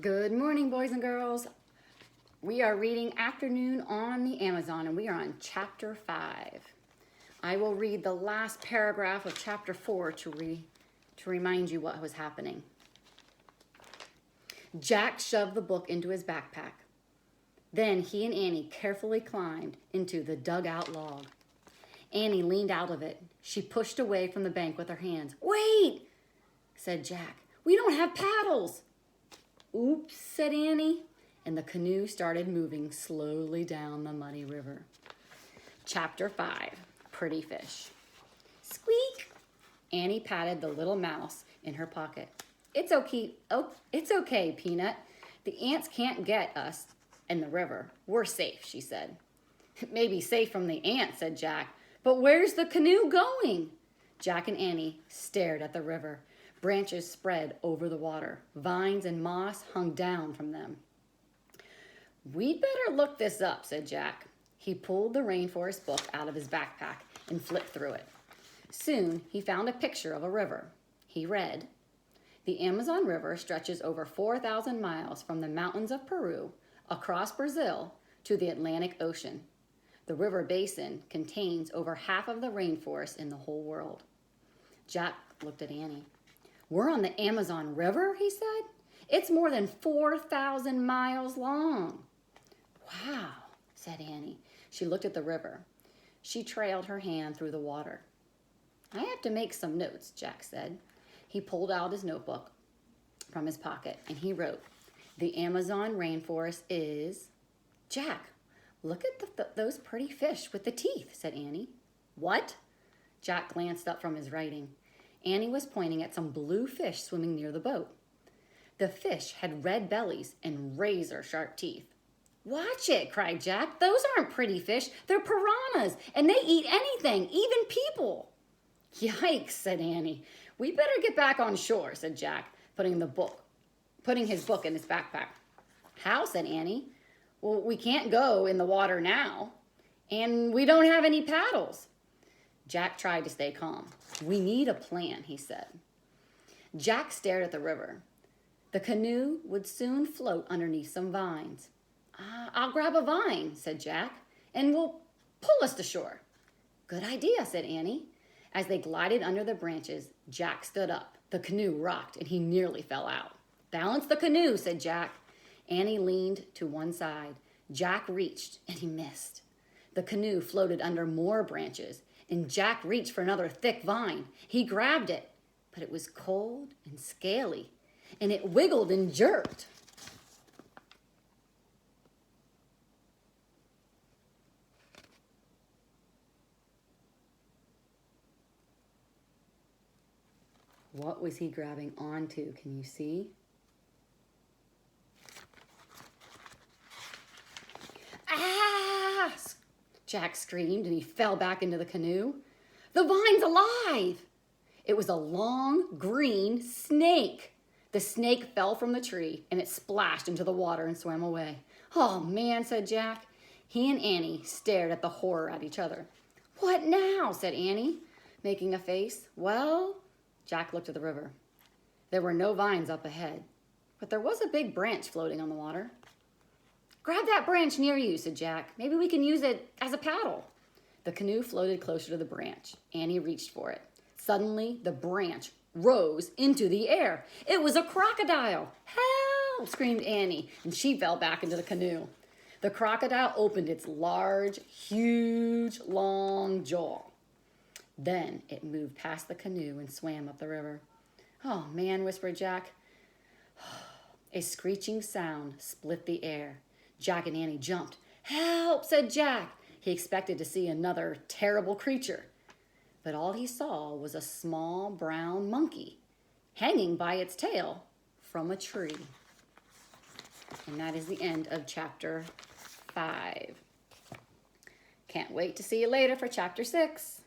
Good morning, boys and girls. We are reading Afternoon on the Amazon, and we are on chapter 5. I will read the last paragraph of chapter 4 to remind you what was happening. Jack shoved the book into his backpack. Then he and Annie carefully climbed into the dugout log. Annie leaned out of it. She pushed away from the bank with her hands. "Wait," said Jack. "We don't have paddles." "Oops," said Annie, and the canoe started moving slowly down the muddy river. Chapter 5, Pretty Fish. Squeak! Annie patted the little mouse in her pocket. It's okay, Peanut. The ants can't get us in the river. We're safe," she said. "It may be safe from the ants," said Jack, "but where's the canoe going?" Jack and Annie stared at the river. Branches spread over the water. Vines and moss hung down from them. "We'd better look this up," said Jack. He pulled the rainforest book out of his backpack and flipped through it. Soon he found a picture of a river. He read, "The Amazon River stretches over 4,000 miles from the mountains of Peru, across Brazil, to the Atlantic Ocean. The river basin contains over half of the rainforest in the whole world." Jack looked at Annie. "We're on the Amazon River," he said. "It's more than 4,000 miles long." "Wow," said Annie. She looked at the river. She trailed her hand through the water. "I have to make some notes," Jack said. He pulled out his notebook from his pocket and he wrote, "The Amazon rainforest is..." "Jack, look at those pretty fish with the teeth," said Annie. "What?" Jack glanced up from his writing. Annie was pointing at some blue fish swimming near the boat. The fish had red bellies and razor-sharp teeth. "Watch it," cried Jack. "Those aren't pretty fish. They're piranhas, and they eat anything, even people." "Yikes," said Annie. "We better get back on shore," said Jack, putting his book in his backpack. "How?" said Annie. "Well, we can't go in the water now, and we don't have any paddles." Jack tried to stay calm. "We need a plan," he said. Jack stared at the river. The canoe would soon float underneath some vines. "I'll grab a vine," said Jack, "and we'll pull us to shore." "Good idea," said Annie. As they glided under the branches, Jack stood up. The canoe rocked, and he nearly fell out. "Balance the canoe," said Jack. Annie leaned to one side. Jack reached, and he missed. The canoe floated under more branches, and Jack reached for another thick vine. He grabbed it, but it was cold and scaly, and it wiggled and jerked. What was he grabbing onto? Can you see? "Ah!" Jack screamed, and he fell back into the canoe. "The vine's alive!" It was a long, green snake. The snake fell from the tree, and it splashed into the water and swam away. "Oh, man," said Jack. He and Annie stared at the horror at each other. "What now?" said Annie, making a face. "Well..." Jack looked at the river. There were no vines up ahead, but there was a big branch floating on the water. "Grab that branch near you," said Jack. "Maybe we can use it as a paddle." The canoe floated closer to the branch. Annie reached for it. Suddenly, the branch rose into the air. It was a crocodile. "Help!" screamed Annie, and she fell back into the canoe. The crocodile opened its large, huge, long jaw. Then it moved past the canoe and swam up the river. "Oh, man," whispered Jack. A screeching sound split the air. Jack and Annie jumped. "Help!" said Jack. He expected to see another terrible creature, but all he saw was a small brown monkey hanging by its tail from a tree. And that is the end of chapter 5. Can't wait to see you later for chapter 6.